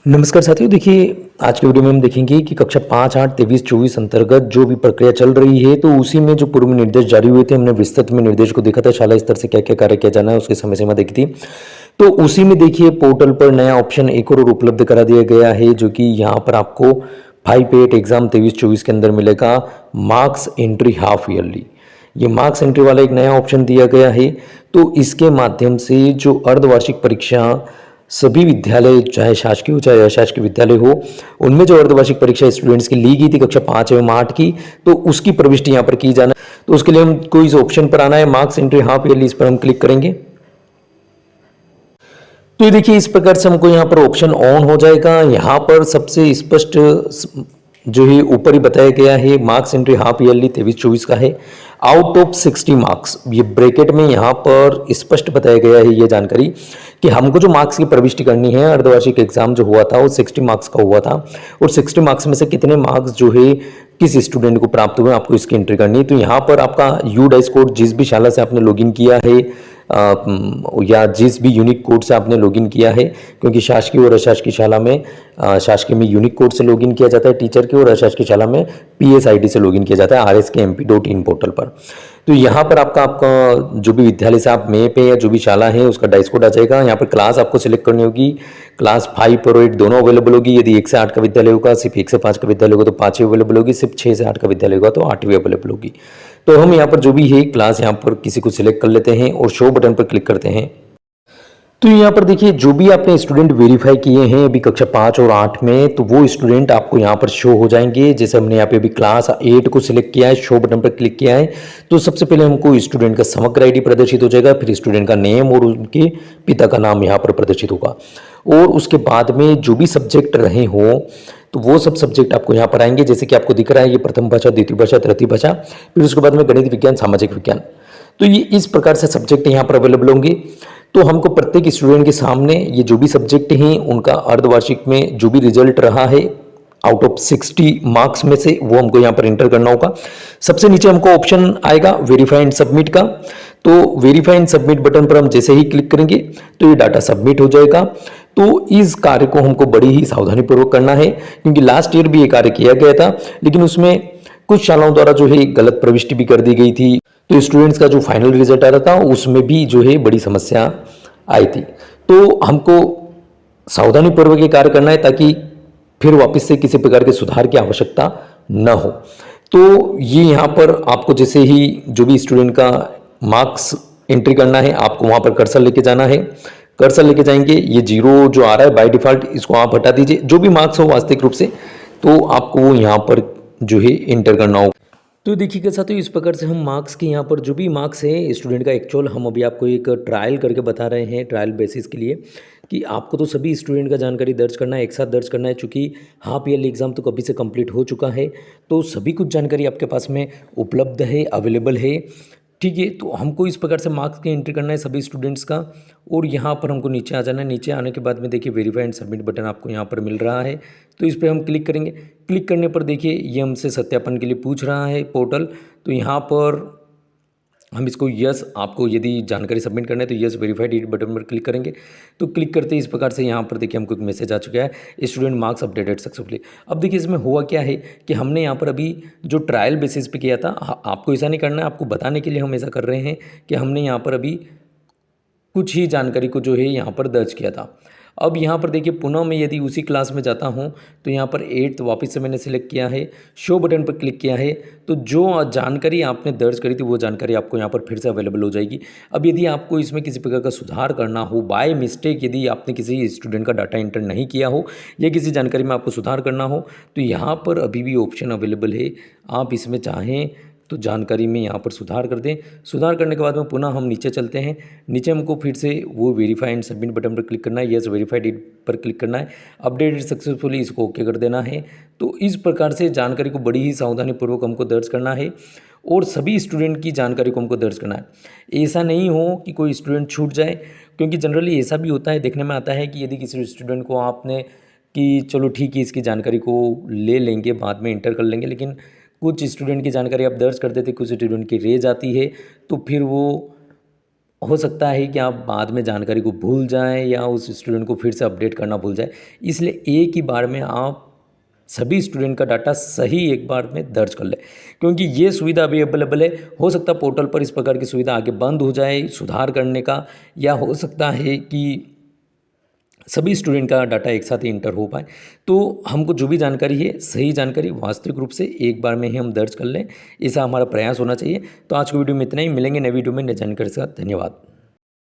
नमस्कार साथियों। देखिए, आज के वीडियो में हम देखेंगे कि कक्षा 5, 8, 23, 24 अंतर्गत जो भी प्रक्रिया चल रही है, तो उसी में जो पूर्व निर्देश जारी हुए थे, हमने विस्तृत में निर्देश को देखा था। शाला स्तर से क्या-क्या कार्य किया जाना है, उसकी समय सीमा देखी थी। तो उसी में देखिए पोर्टल पर नया ऑप्शन एक और उपलब्ध करा दिया गया है, जो कि यहाँ पर आपको 5-8 एग्ज़ाम 23-24 के अंदर मिलेगा, मार्क्स एंट्री हाफ ईयरली। ये मार्क्स एंट्री वाला एक नया ऑप्शन दिया गया है। तो इसके माध्यम से जो अर्धवार्षिक परीक्षा सभी विद्यालय, चाहे शासकीय हो चाहे अशासकीय विद्यालय हो, उनमें जो अर्धवार्षिक परीक्षा स्टूडेंट्स की ली गई थी कक्षा 5 एवं 8 की, तो उसकी प्रविष्टि यहाँ पर की जाना। तो उसके लिए हमको इस ऑप्शन पर आना है, मार्क्स एंट्री हाफ ईयरली, इस पर हम क्लिक करेंगे। तो ये देखिए इस प्रकार से हमको यहाँ पर ऑप्शन ऑन हो जाएगा। यहाँ पर सबसे स्पष्ट जो है ऊपर ही बताया गया है, मार्क्स एंट्री हाफ ईयरली 23-24 का है, आउट ऑफ 60 मार्क्स। ये ब्रैकेट में यहाँ पर स्पष्ट बताया गया है ये जानकारी कि हमको जो मार्क्स की प्रविष्टि करनी है, अर्धवार्षिक एग्जाम जो हुआ था वो 60 मार्क्स का हुआ था, और 60 मार्क्स में से कितने मार्क्स जो है किस स्टूडेंट को प्राप्त हुए, आपको इसकी एंट्री करनी है। तो यहाँ पर आपका यू डाइस कोड, जिस भी शाला से आपने लॉगिन किया है या जिस भी यूनिक कोड से आपने लॉगिन किया है, क्योंकि शासकीय और अशासकीय शाला में शासकीय में यूनिक कोड से लॉगिन किया जाता है टीचर के, और अशासकीय शाला में PSID से लॉगिन किया जाता है RSKMP.in पोर्टल पर। तो यहाँ पर आपका जो भी विद्यालय से आप में पे या जो भी शाला है उसका डाइस कोड आ जाएगा। यहाँ पर क्लास आपको सिलेक्ट करनी होगी, क्लास 5 और 8 दोनों अवेलेबल होगी। यदि 1 से 8 का विद्यालय होगा, सिर्फ 1 से 5 का विद्यालय होगा तो 5वीं अवेलेबल होगी, सिर्फ 6 से 8 का विद्यालय होगा तो 8वीं अवेलेबल होगी। तो हम यहाँ पर जो भी है क्लास यहाँ पर किसी को सिलेक्ट कर लेते हैं और शो बटन पर क्लिक करते हैं। तो यहाँ पर देखिए जो भी आपने स्टूडेंट वेरीफाई किए हैं अभी कक्षा 5 और 8 में, तो वो स्टूडेंट आपको यहाँ पर शो हो जाएंगे। जैसे हमने यहाँ पे अभी क्लास 8 को सिलेक्ट किया है, शो बटन पर क्लिक किया है, तो सबसे पहले हमको स्टूडेंट का समग्र आईडी प्रदर्शित हो जाएगा, फिर स्टूडेंट का नेम और उनके पिता का नाम यहाँ पर प्रदर्शित होगा। और उसके बाद में जो भी सब्जेक्ट रहे हों तो वो सब सब्जेक्ट आपको यहाँ पर आएंगे। जैसे कि आपको दिख रहा है ये प्रथम भाषा, द्वितीय भाषा, तृतीय भाषा, फिर उसके बाद में गणित विज्ञान, सामाजिक विज्ञान। तो ये इस प्रकार से सब्जेक्ट यहाँ पर अवेलेबल होंगे। तो हमको प्रत्येक स्टूडेंट के सामने ये जो भी सब्जेक्ट हैं उनका अर्धवार्षिक में जो भी रिजल्ट रहा है आउट ऑफ 60 मार्क्स में से, वो हमको यहाँ पर एंटर करना होगा। सबसे नीचे हमको ऑप्शन आएगा वेरीफाई एंड सबमिट का। तो वेरीफाई एंड सबमिट बटन पर हम जैसे ही क्लिक करेंगे तो ये डाटा सबमिट हो जाएगा। तो इस कार्य को हमको बड़ी ही सावधानी पूर्वक करना है, क्योंकि लास्ट ईयर भी ये कार्य किया गया था, लेकिन उसमें कुछ शालाओं द्वारा जो है गलत प्रविष्टि भी कर दी गई थी। तो स्टूडेंट्स का जो फाइनल रिजल्ट आ रहा था उसमें भी जो है बड़ी समस्या आई थी। तो हमको सावधानी पूर्वक ये कार्य करना है ताकि फिर वापस से किसी प्रकार के सुधार की आवश्यकता न हो। तो ये यहाँ पर आपको जैसे ही जो भी स्टूडेंट का मार्क्स एंट्री करना है, आपको वहाँ पर कर्सर लेके जाना है। कर्सर लेके जाएंगे, ये 0 जो आ रहा है बाय डिफ़ॉल्ट इसको आप हटा दीजिए। जो भी मार्क्स हो वास्तविक रूप से, तो आपको वो यहाँ पर जो है एंटर करना होगा। तो देखिएगा साथियों, इस प्रकार से हम मार्क्स के यहाँ पर जो भी मार्क्स है स्टूडेंट का एक्चुअल, हम अभी आपको एक ट्रायल करके बता रहे हैं, ट्रायल बेसिस के लिए, कि आपको तो सभी स्टूडेंट का जानकारी दर्ज करना है, एक साथ दर्ज करना है। चूँकि हाफ ईयरली एग्ज़ाम तो कभी से कंप्लीट हो चुका है, तो सभी कुछ जानकारी आपके पास में उपलब्ध है, अवेलेबल है। ठीक है, तो हमको इस प्रकार से मार्क्स की एंट्री करना है सभी स्टूडेंट्स का, और यहाँ पर हमको नीचे आ जाना है। नीचे आने के बाद में देखिए वेरीफाई एंड सबमिट बटन आपको यहाँ पर मिल रहा है, तो इस पर हम क्लिक करेंगे। क्लिक करने पर देखिए ये हमसे सत्यापन के लिए पूछ रहा है पोर्टल, तो यहाँ पर हम इसको यस, आपको यदि जानकारी सबमिट करना है तो यस वेरीफाइड बटन पर क्लिक करेंगे। तो क्लिक करते ही इस प्रकार से यहाँ पर देखिए हमको एक मैसेज आ चुका है, स्टूडेंट मार्क्स अपडेटेड सक्सेसफुली। अब देखिए इसमें हुआ क्या है कि हमने यहाँ पर अभी जो ट्रायल बेसिस पे किया था, आपको ऐसा नहीं करना है, आपको बताने के लिए हम ऐसा कर रहे हैं कि हमने यहाँ पर अभी कुछ ही जानकारी को जो है यहाँ पर दर्ज किया था। अब यहाँ पर देखिए पुनः मैं यदि उसी क्लास में जाता हूँ तो यहाँ पर 8 वापस से मैंने सिलेक्ट किया है, शो बटन पर क्लिक किया है, तो जो जानकारी आपने दर्ज करी थी वो जानकारी आपको यहाँ पर फिर से अवेलेबल हो जाएगी। अब यदि आपको इसमें किसी प्रकार का सुधार करना हो, बाय मिस्टेक यदि आपने किसी स्टूडेंट का डाटा एंटर नहीं किया हो या किसी जानकारी में आपको सुधार करना हो, तो यहाँ पर अभी भी ऑप्शन अवेलेबल है। आप इसमें चाहें तो जानकारी में यहाँ पर सुधार कर दें। सुधार करने के बाद में पुनः हम नीचे चलते हैं। नीचे हमको फिर से वो वेरीफाई एंड सबमिट बटन पर क्लिक करना है, यस वेरीफाइड पर क्लिक करना है, अपडेटेड सक्सेसफुली इसको ओके कर देना है। तो इस प्रकार से जानकारी को बड़ी ही सावधानीपूर्वक हमको दर्ज करना है और सभी स्टूडेंट की जानकारी को हमको दर्ज करना है। ऐसा नहीं हो कि कोई स्टूडेंट छूट जाए, क्योंकि जनरली ऐसा भी होता है, देखने में आता है कि यदि किसी स्टूडेंट को आपने कि चलो ठीक है इसकी जानकारी को ले लेंगे, बाद में इंटर कर लेंगे, लेकिन कुछ स्टूडेंट की जानकारी आप दर्ज कर देते, कुछ स्टूडेंट की रह जाती है, तो फिर वो हो सकता है कि आप बाद में जानकारी को भूल जाएं या उस स्टूडेंट को फिर से अपडेट करना भूल जाए, इसलिए एक ही बार में आप सभी स्टूडेंट का डाटा सही एक बार में दर्ज कर लें, क्योंकि ये सुविधा अभी अवेलेबल है। हो सकता है पोर्टल पर इस प्रकार की सुविधा आगे बंद हो जाए सुधार करने का, या हो सकता है कि सभी स्टूडेंट का डाटा एक साथ ही इंटर हो पाए। तो हमको जो भी जानकारी है, सही जानकारी वास्तविक रूप से एक बार में ही हम दर्ज कर लें, ऐसा हमारा प्रयास होना चाहिए। तो आज की वीडियो में इतना ही, मिलेंगे नई वीडियो में नई जानकारी के साथ। धन्यवाद।